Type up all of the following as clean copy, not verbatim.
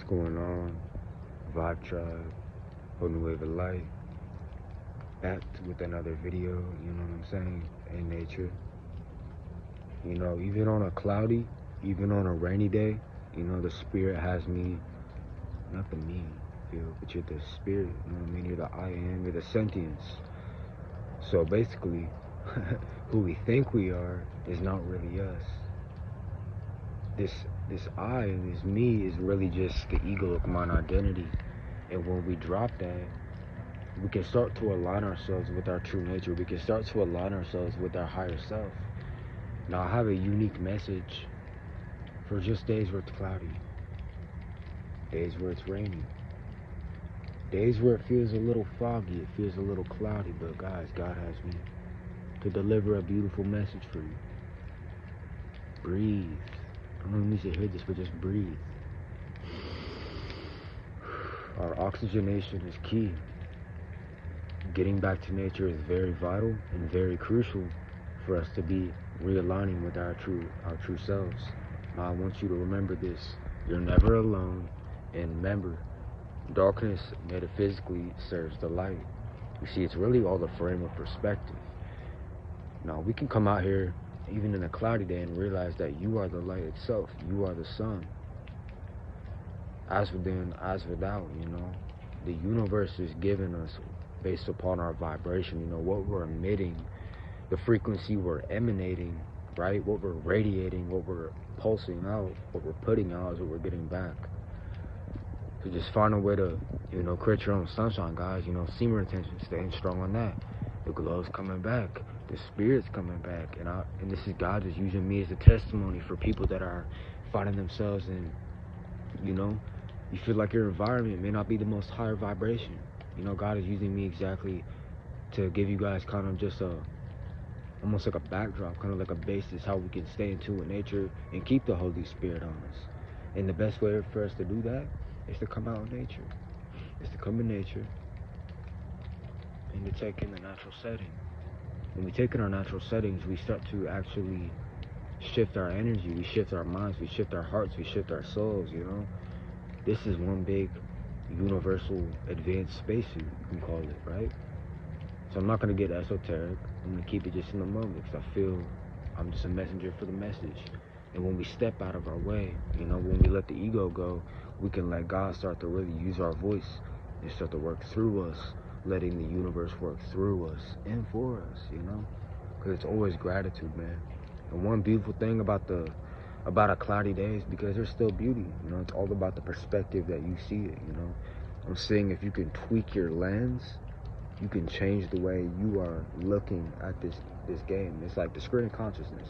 What's going on? Vibe Tribe, Whole New Wave of Light, back with another video, you know what I'm saying, in nature. Even on a cloudy, even on a rainy day, the spirit has me, not the me, but you're the spirit, you know what I mean? You're the I am, you're the sentience. So basically, who we think we are is not really us. This I and this me is really just the egoic mind identity. And when we drop that, we can start to align ourselves with our true nature. We can start to align ourselves with our higher self. Now, I have a unique message for just days where it's cloudy, days where it's rainy, days where it feels a little foggy, it feels a little cloudy, but guys, God has me to deliver a beautiful message for you. Breathe. I don't need to hear this, but just breathe. Our oxygenation is key. Getting back to nature is very vital and very crucial for us to be realigning with our true selves. Now, I want you to remember this. You're never alone, and remember, darkness metaphysically serves the light. You see, it's really all the frame of perspective. Now, we can come out here even in a cloudy day and realize that you are the light itself. You are the sun. As within, as without, the universe is giving us based upon our vibration, what we're emitting, the frequency we're emanating, right? What we're radiating, what we're pulsing out, what we're putting out is what we're getting back. So just find a way to, create your own sunshine, guys. Semen retention, staying strong on that. The glow's coming back. The spirit's coming back. And this is God just using me as a testimony for people that are finding themselves in, you feel like your environment may not be the most higher vibration. God is using me exactly to give you guys kind of just almost like a backdrop, kind of like a basis how we can stay in tune with nature and keep the Holy Spirit on us. And the best way for us to do that is to come out in nature. Is to come in nature and to take in the natural setting. When we take in our natural settings, we start to actually shift our energy, we shift our minds, we shift our hearts, we shift our souls, This is one big universal advanced spacesuit, you can call it, right? So I'm not going to get esoteric. I'm going to keep it just in the moment because I feel I'm just a messenger for the message. And when we step out of our way, when we let the ego go, we can let God start to really use our voice and start to work through us, letting the universe work through us and for us, because it's always gratitude, man. And one beautiful thing about a cloudy day is because there's still beauty. It's all about the perspective that you see it. I'm saying if you can tweak your lens, you can change the way you are looking at this game. It's like the screen of consciousness.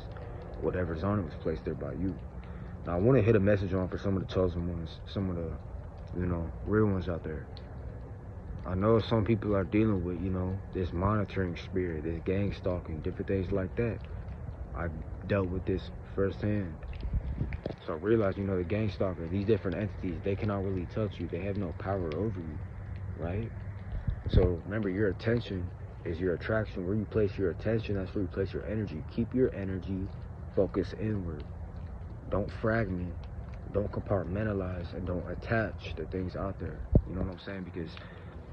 Whatever's on it was placed there by you. Now I want to hit a message on for some of the chosen ones, some of the real ones out there. I know some people are dealing with this monitoring spirit, this gang stalking, different things like that. I dealt with this firsthand. So I realized, the gang stalker, these different entities, they cannot really touch you. They have no power over you, right? So remember, your attention is your attraction. Where you place your attention, that's where you place your energy. Keep your energy focused inward. Don't fragment, don't compartmentalize, and don't attach the things out there. You know what I'm saying? Because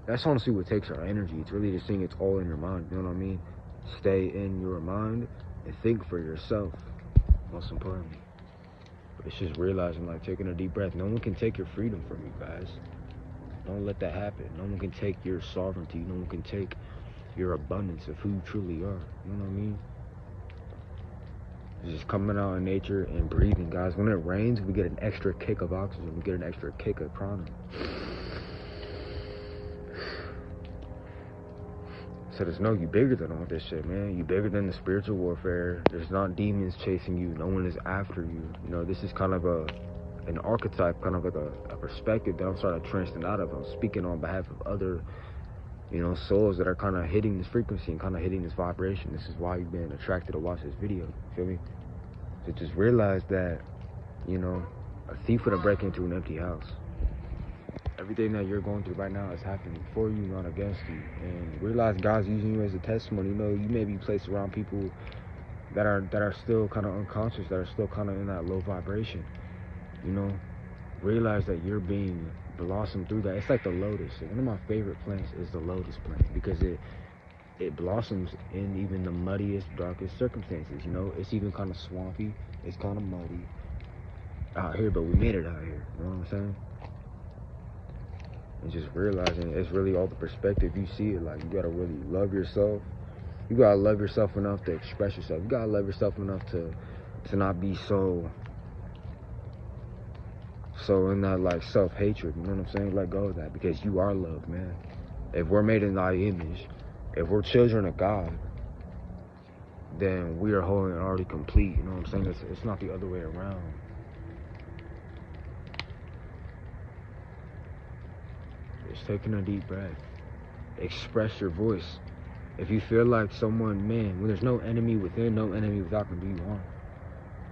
that's honestly what takes our energy. It's really just seeing it's all in your mind. You know what I mean? Stay in your mind and think for yourself, most importantly. It's just realizing, like, taking a deep breath. No one can take your freedom from you, guys. Don't let that happen. No one can take your sovereignty. No one can take your abundance of who you truly are. You know what I mean? It's just coming out in nature and breathing, guys. When it rains, we get an extra kick of oxygen. We get an extra kick of prana. So there's you bigger than all this shit, man. You bigger than the spiritual warfare. There's not demons chasing you. No one is after you. This is kind of an archetype, kind of like a perspective that I'm starting to transcend out of. I'm speaking on behalf of other, souls that are kind of hitting this frequency and kind of hitting this vibration. This is why you've been attracted to watch this video. Feel me? So just realize that, a thief would break into an empty house. Everything that you're going through right now is happening for you, not against you. And realize God's using you as a testimony. You may be placed around people that are still kind of unconscious, that are still kind of in that low vibration. realize that you're being blossomed through that. It's like the lotus. One of my favorite plants is the lotus plant because it blossoms in even the muddiest, darkest circumstances. You know, it's even kind of swampy. It's kind of muddy out here, but we made it out here. You know what I'm saying? And just realizing it's really all the perspective you see it. Like, you gotta really love yourself. You gotta love yourself enough to express yourself. You gotta love yourself enough to not be so in that like self-hatred. You know what I'm saying? Let go of that because you are loved, man. If we're made in thy image, if we're children of God, then we are whole and already complete. You know what I'm saying? It's not the other way around. Just taking a deep breath. Express your voice. If you feel like someone, man, when there's no enemy within, no enemy without can do you harm.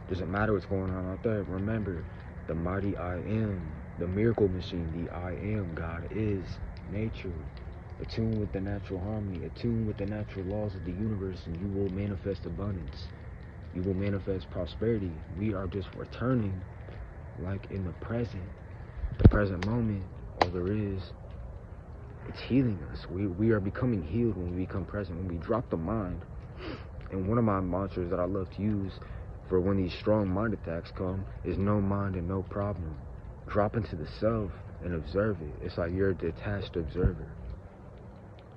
Doesn't matter what's going on out there. Remember, the mighty I am, the miracle machine, the I am, God is nature. Attune with the natural harmony, attune with the natural laws of the universe, and you will manifest abundance. You will manifest prosperity. We are just returning, like in the present moment. All there is, it's healing us. We are becoming healed when we become present, when we drop the mind. And one of my mantras that I love to use for when these strong mind attacks come is no mind and no problem. Drop into the self and observe it. It's like you're a detached observer.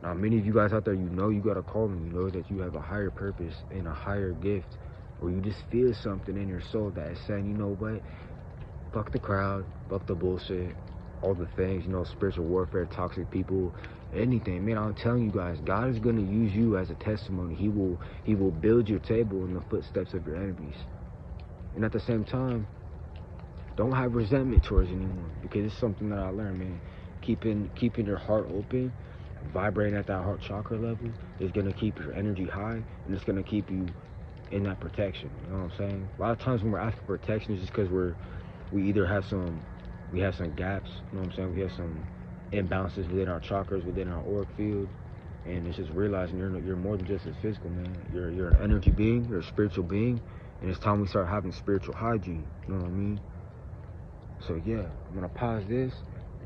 Now, many of you guys out there, you know you got a calling. You know that you have a higher purpose and a higher gift, or you just feel something in your soul that is saying, you know what, fuck the crowd, fuck the bullshit, all the things, you know, spiritual warfare, toxic people, anything. Man, I'm telling you guys, God is going to use you as a testimony. He will build your table in the footsteps of your enemies. And at the same time, don't have resentment towards anyone, because it's something that I learned, man. Keeping your heart open, vibrating at that heart chakra level is going to keep your energy high, and it's going to keep you in that protection. You know what I'm saying? A lot of times when we're asking for protection, it's just because we either have some gaps, you know what I'm saying? We have some imbalances within our chakras, within our auric field, and it's just realizing you're more than just a physical, man. You're an energy being, you're a spiritual being, and it's time we start having spiritual hygiene. You know what I mean? So yeah, I'm gonna pause this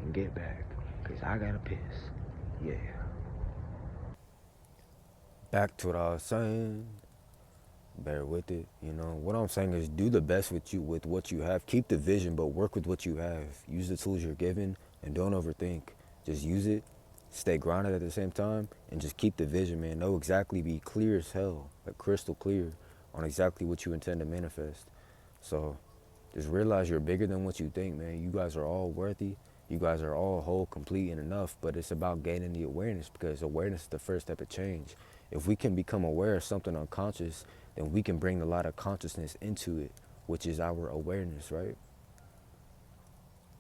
and get back, cause I gotta piss. Yeah. Back to what I was saying. Bear with it. You know what I'm saying is do the best with what you have. Keep the vision, but work with what you have. Use the tools you're given, and don't overthink. Just use it. Stay grounded at the same time, and just keep the vision, man. Know exactly, be clear as hell, like crystal clear, on exactly what you intend to manifest. So, just realize you're bigger than what you think, man. You guys are all worthy. You guys are all whole, complete, and enough. But it's about gaining the awareness, because awareness is the first step of change. If we can become aware of something unconscious, then we can bring a lot of consciousness into it, which is our awareness, right?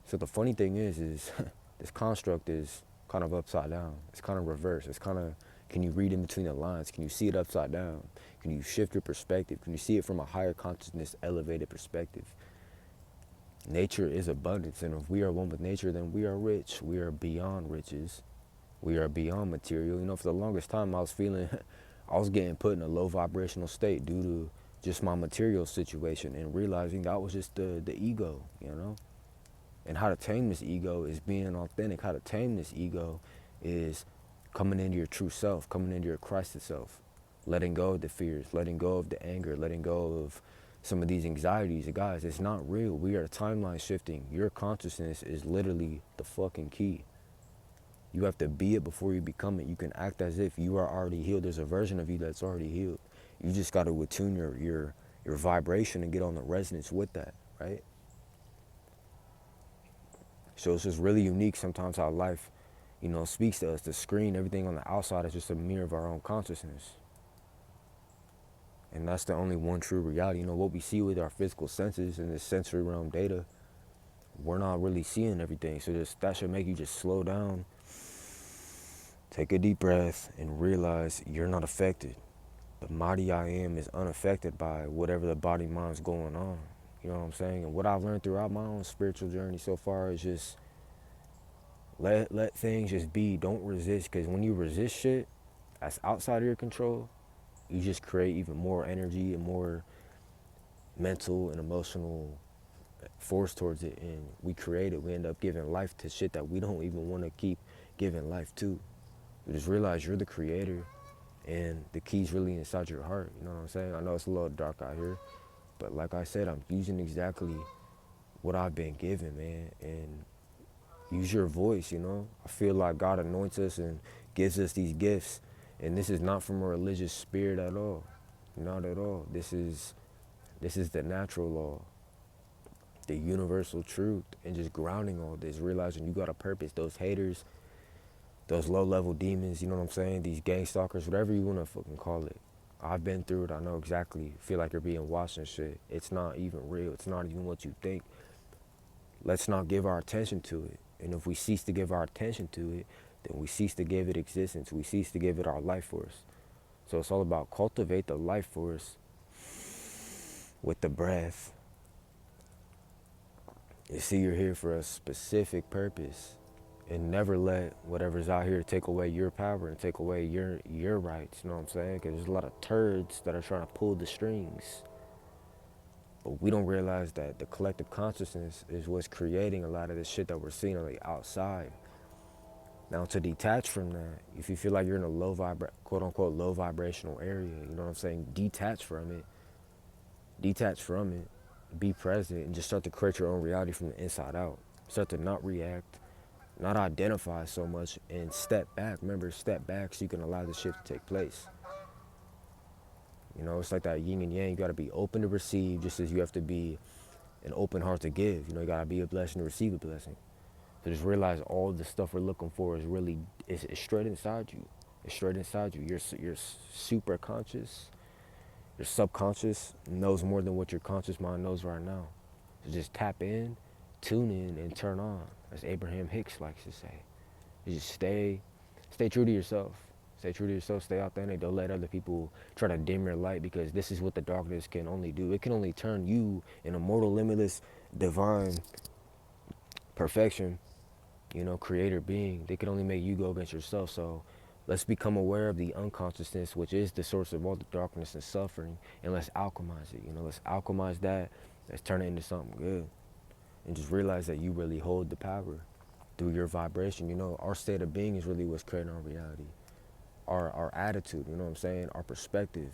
So the funny thing is this construct is kind of upside down. It's kind of reverse. It's kind of, can you read in between the lines? Can you see it upside down? Can you shift your perspective? Can you see it from a higher consciousness, elevated perspective? Nature is abundance, and if we are one with nature, then we are rich. We are beyond riches. We are beyond material. You know, for the longest time, I was feeling, I was getting put in a low vibrational state due to just my material situation, and realizing that was just the ego, you know? And how to tame this ego is being authentic. How to tame this ego is coming into your true self, coming into your Christ self, letting go of the fears, letting go of the anger, letting go of some of these anxieties. And guys, it's not real. We are timeline shifting. Your consciousness is literally the fucking key. You have to be it before you become it. You can act as if you are already healed. There's a version of you that's already healed. You just got to attune your vibration and get on the resonance with that, right? So it's just really unique sometimes how life, you know, speaks to us. The screen, everything on the outside is just a mirror of our own consciousness. And that's the only one true reality. You know, what we see with our physical senses and the sensory realm data, we're not really seeing everything. So that should make you just slow down, take a deep breath, and realize you're not affected. The mighty I am is unaffected by whatever the body mind's going on. You know what I'm saying? And what I've learned throughout my own spiritual journey so far is just let things just be. Don't resist, because when you resist shit that's outside of your control, you just create even more energy and more mental and emotional force towards it, and we create it. We end up giving life to shit that we don't even want to keep giving life to. You just realize you're the creator, and the key's really inside your heart. You know what I'm saying? I know it's a little dark out here, but like I said, I'm using exactly what I've been given, man, and use your voice, you know? I feel like God anoints us and gives us these gifts, and this is not from a religious spirit at all. Not at all. This is the natural law, the universal truth, and just grounding all this, realizing you got a purpose. Those haters, those low-level demons, you know what I'm saying? These gang stalkers, whatever you want to fucking call it. I've been through it. I know exactly. Feel like you're being watched and shit. It's not even real. It's not even what you think. Let's not give our attention to it. And if we cease to give our attention to it, then we cease to give it existence. We cease to give it our life force. So it's all about cultivate the life force with the breath. You see, you're here for a specific purpose, and never let whatever's out here take away your power and take away your rights. You know what I'm saying? Because there's a lot of turds that are trying to pull the strings. But we don't realize that the collective consciousness is what's creating a lot of this shit that we're seeing on the outside. Now, to detach from that, if you feel like you're in a quote unquote low vibrational area, you know what I'm saying? Detach from it. Detach from it. Be present and just start to create your own reality from the inside out. Start to not react, not identify so much, and step back. Remember, step back so you can allow this shit to take place. You know, it's like that yin and yang. You got to be open to receive just as you have to be an open heart to give. You know, you got to be a blessing to receive a blessing. So just realize all the stuff we're looking for is really, it's straight inside you. It's straight inside you. You're super conscious. Your subconscious knows more than what your conscious mind knows right now. So just tap in, tune in, and turn on, as Abraham Hicks likes to say. You just stay true to yourself. Stay true to yourself, stay authentic. Don't let other people try to dim your light, because this is what the darkness can only do. It can only turn you, an immortal, limitless, divine perfection, you know, creator being. They can only make you go against yourself. So let's become aware of the unconsciousness, which is the source of all the darkness and suffering, and let's alchemize it. You know, let's alchemize that. Let's turn it into something good, and just realize that you really hold the power through your vibration. You know, our state of being is really what's creating our reality. Our attitude, you know what I'm saying? Our perspective,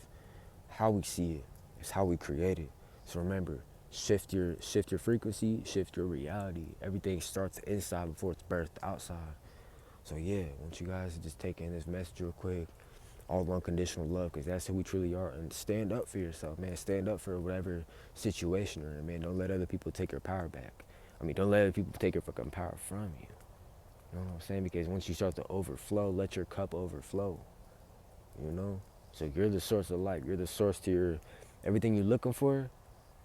how we see it, is how we create it. So remember, shift your frequency, shift your reality. Everything starts inside before it's birthed outside. So yeah, I want you guys to just take in this message real quick. All unconditional love, because that's who we truly are. And stand up for yourself, man. Stand up for whatever situation you're in, man. Don't let other people take your power back. I mean, don't let other people take your fucking power from you. You know what I'm saying? Because once you start to overflow, let your cup overflow. You know? So you're the source of life. You're the source to your everything you're looking for.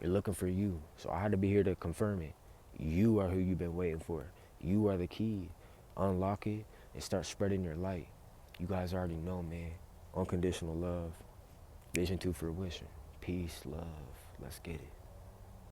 You're looking for you. So I had to be here to confirm it. You are who you've been waiting for. You are the key. Unlock it and start spreading your light. You guys already know, man. Unconditional love. Vision to fruition. Peace, love. Let's get it.